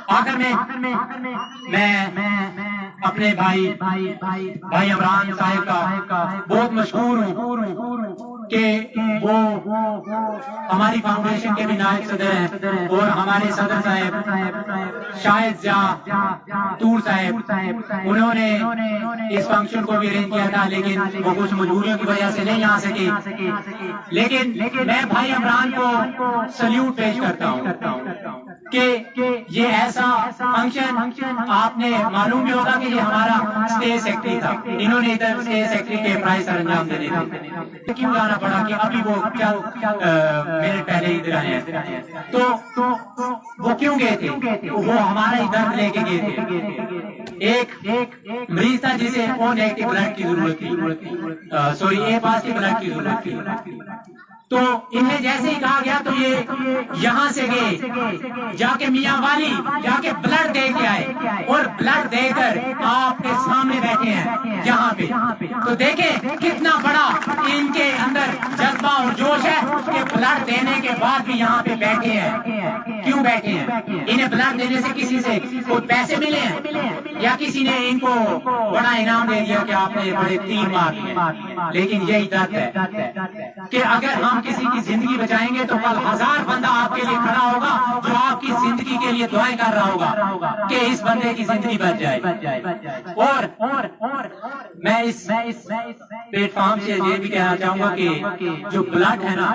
آخر میں اپنے بھائی عمران صاحب کا بہت مشہور ہوں کہ وہ ہماری فاؤنڈیشن کے بھی نائب صدر ہیں اور ہمارے صدر صاحب شاہد طور صاحب، انہوں نے اس فنکشن کو بھی ارینج کیا تھا، لیکن وہ کچھ مجبوریوں کی وجہ سے نہیں آ سکے. لیکن میں بھائی عمران کو سلیوٹ پیش کرتا ہوں کہ یہ ایسا فنکشن آپ نے معلوم بھی ہوگا کہ یہ ہمارا اسٹیج سیکرٹری تھا، انہوں نے ادھر اسٹیج سیکرٹری کے پرائز سر انجام دینے تھے. کیوں لانا پڑا کہ ابھی وہ میرے پہلے ادھر آئے ہیں، تو وہ کیوں گئے تھے؟ وہ ہمارا ہی درد لے کے گئے تھے. ایک مریض تھا جسے او نیگیٹو بلڈ کی ضرورت تھی، سوری اے پازیٹو بلڈ کی ضرورت تھی. تو انہیں جیسے ہی کہا گیا تو یہ یہاں سے گئے، جا کے میاں والی جا کے بلڈ دے کے آئے، اور بلڈ دے کر آپ کے سامنے بیٹھے ہیں یہاں پہ. تو دیکھیں کتنا بڑا ان کے اندر جذبہ اور جوش ہے کہ بلڈ دینے کے بعد بھی یہاں پہ بیٹھے ہیں. کیوں بیٹھے ہیں؟ انہیں بلڈ دینے سے کسی سے کوئی پیسے ملے ہیں یا کسی نے ان کو بڑا انعام دے دیا کہ آپ نے بڑے 3 مار لیے؟ لیکن یہی درد ہے کہ اگر ہم کسی کی زندگی بچائیں گے تو کل 1000 بندہ آپ کے لیے کھڑا ہوگا جو آپ کی زندگی کے لیے دعائیں کر رہا ہوگا کہ اس بندے کی زندگی بچ جائے. اور میں اس پلیٹ فارم سے یہ بھی کہنا چاہوں گا کہ جو بلڈ ہے نا،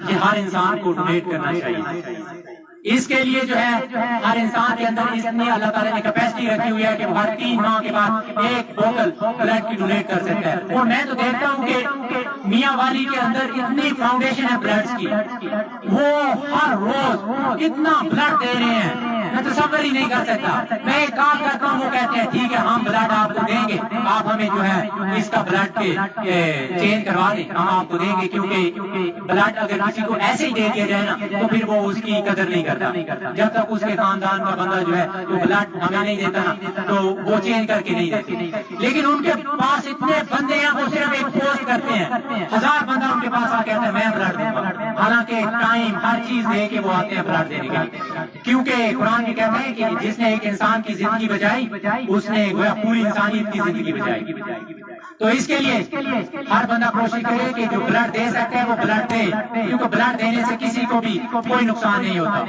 یہ ہر انسان کو ڈونیٹ کرنا چاہیے. اس کے لیے جو ہے ہر انسان کے اندر اتنی اللہ تعالیٰ نے کیپیسٹی رکھی ہوئی ہے کہ وہ ہر 3 ماہ کے بعد 1 بوتل بلڈ کی ڈونیٹ کر سکتا ہے. اور میں تو دیکھتا ہوں کہ میاں والی کے اندر اتنی فاؤنڈیشن ہے بلڈ کی، وہ ہر روز اتنا بلڈ دے رہے ہیں، میں تصور ہی نہیں کر سکتا. میں ایک کام کرتا ہوں، وہ کہتے ہیں ٹھیک ہے ہم بلڈ آپ کو دیں گے، آپ ہمیں جو ہے اس کا بلڈ چینج کروا دیں، ہم آپ کو دیں گے. کیونکہ بلڈ اگر کسی کو ایسے ہی دے دیا جائے نا تو پھر وہ اس کی قدر نہیں کرتا. جب تک اس کے خاندان کا بندہ جو ہے وہ بلڈ ہمیں نہیں دیتا نا تو وہ چینج کر کے نہیں دیتے. لیکن ان کے پاس اتنے بندے ہیں، وہ صرف ایک پوسٹ کرتے ہیں، 1000 بندہ ان کے پاس آ کہتا ہے میں بلڈ دوں گا، حالانکہ ٹائم ہر چیز دے کے وہ آتے ہیں بلڈ دینے کے لیے. کیونکہ قرآن میں کہتے ہیں کہ جس نے ایک انسان کی زندگی بچائی اس نے گویا پوری انسانیت کی زندگی بچائی. تو اس کے لیے ہر بندہ کوشش کرے کہ جو بلڈ دے سکتے ہیں وہ بلڈ دے، کیونکہ بلڈ دینے سے کسی کو بھی کوئی نقصان نہیں ہوتا.